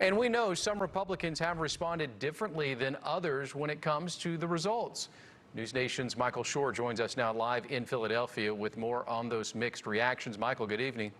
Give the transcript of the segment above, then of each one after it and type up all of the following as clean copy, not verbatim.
And we know some Republicans have responded differently than others when it comes to the results. NewsNation's Michael Shore joins us now live in Philadelphia with more on those mixed reactions. Michael, good evening.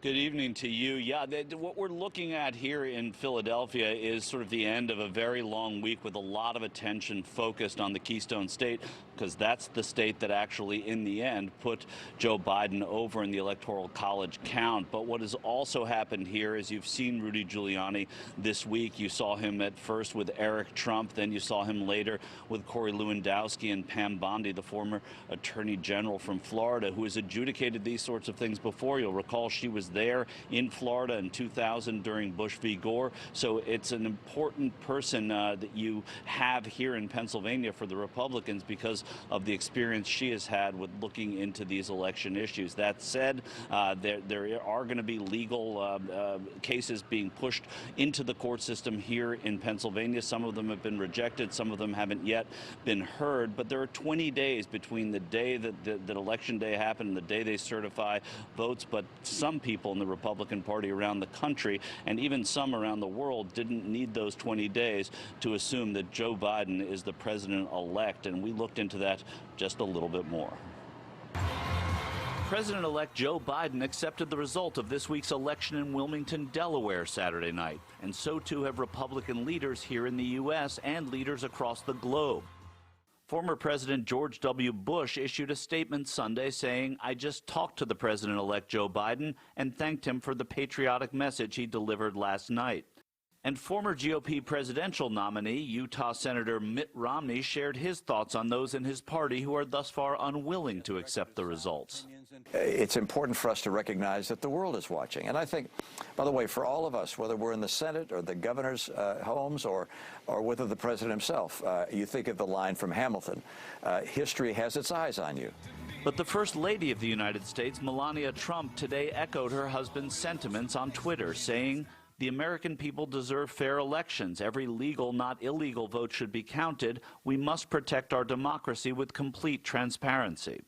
Good evening to you. Yeah, what we're looking at here in Philadelphia is sort of the end of a very long week with a lot of attention focused on the Keystone State, because that's the state that actually, in the end, put Joe Biden over in the Electoral College count. But what has also happened here is you've seen Rudy Giuliani this week. You saw him at first with Eric Trump. Then you saw him later with Corey Lewandowski and Pam Bondi, the former Attorney General from Florida, who has adjudicated these sorts of things before. You'll recall she was there in Florida in 2000 during Bush v. Gore. So it's an important person that you have here in Pennsylvania for the Republicans because of the experience she has had with looking into these election issues. That said, there are going to be legal cases being pushed into the court system here in Pennsylvania. Some of them have been rejected. Some of them haven't yet been heard. But there are 20 days between the day that Election Day happened and the day they certify votes. But some people in the Republican Party around the country and even some around the world didn't need those 20 days to assume that Joe Biden is the president-elect. And we looked into that just a little bit more. President-elect Joe Biden accepted the result of this week's election in Wilmington, Delaware, Saturday night. And so too have Republican leaders here in the U.S. and leaders across the globe. Former President George W. Bush issued a statement Sunday saying, "I just talked to the president-elect Joe Biden and thanked him for the patriotic message he delivered last night." And former GOP presidential nominee, Utah Senator Mitt Romney, shared his thoughts on those in his party who are thus far unwilling to accept the results. It's important for us to recognize that the world is watching. And I think, by the way, for all of us, whether we're in the Senate or the governor's homes or whether the president himself, you think of the line from Hamilton, history has its eyes on you. But the First Lady of the United States, Melania Trump, today echoed her husband's sentiments on Twitter, saying, "The American people deserve fair elections. Every legal, not illegal vote should be counted. We must protect our democracy with complete transparency."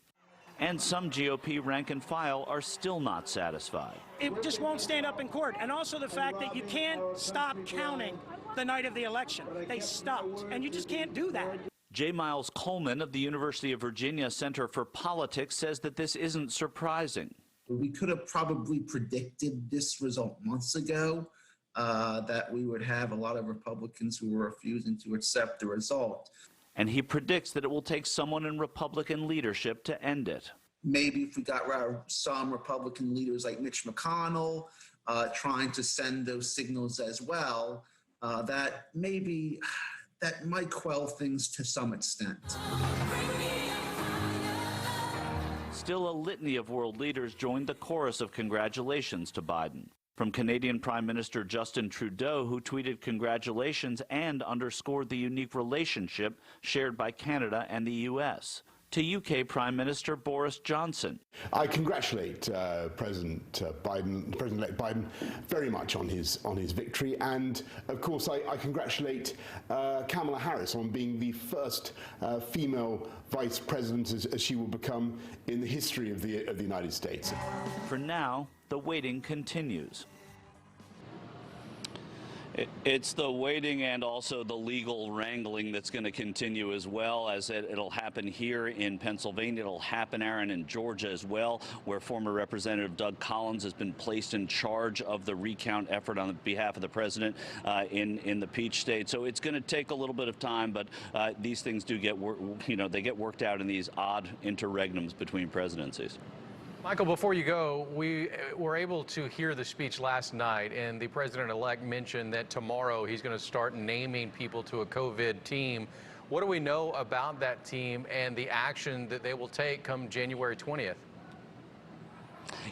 And some GOP rank and file are still not satisfied. It just won't stand up in court. And also the fact that you can't stop counting the night of the election. They stopped, and you just can't do that. J. Miles Coleman of the University of Virginia Center for Politics says that this isn't surprising. We could have probably predicted this result months ago, that we would have a lot of Republicans who were refusing to accept the result. And he predicts that it will take someone in Republican leadership to end it. Maybe if we got some Republican leaders like Mitch McConnell trying to send those signals as well, that might quell things to some extent. Still, a litany of world leaders joined the chorus of congratulations to Biden. From Canadian Prime Minister Justin Trudeau, who tweeted congratulations and underscored the unique relationship shared by Canada and the U.S., to UK Prime Minister Boris Johnson. I congratulate President-elect Biden very much on his victory, and of course I congratulate Kamala Harris on being the first female vice president, as she will become in the history of the United States. For now, the waiting continues. It's the waiting and also the legal wrangling that's going to continue, as well as it'll happen here in Pennsylvania. It'll happen, Aaron, in Georgia as well, where former Representative Doug Collins has been placed in charge of the recount effort on behalf of the president in the Peach State. So it's going to take a little bit of time, but these things do get they get worked out in these odd interregnums between presidencies. Michael, before you go, we were able to hear the speech last night, and the president-elect mentioned that tomorrow he's going to start naming people to a COVID team. What do we know about that team and the action that they will take come January 20th?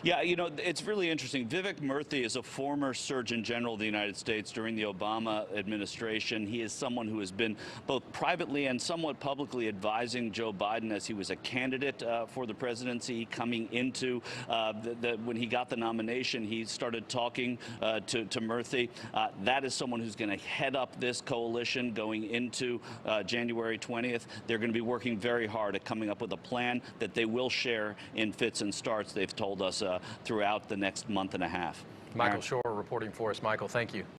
Yeah, it's really interesting. Vivek Murthy is a former Surgeon General of the United States during the Obama administration. He is someone who has been both privately and somewhat publicly advising Joe Biden as he was a candidate for the presidency. Coming into when he got the nomination, he started talking to Murthy. That is someone who's going to head up this coalition going into January 20th. They're going to be working very hard at coming up with a plan that they will share in fits and starts, they've told us, throughout the next month and a half. Michael Shore reporting for us. Michael, thank you.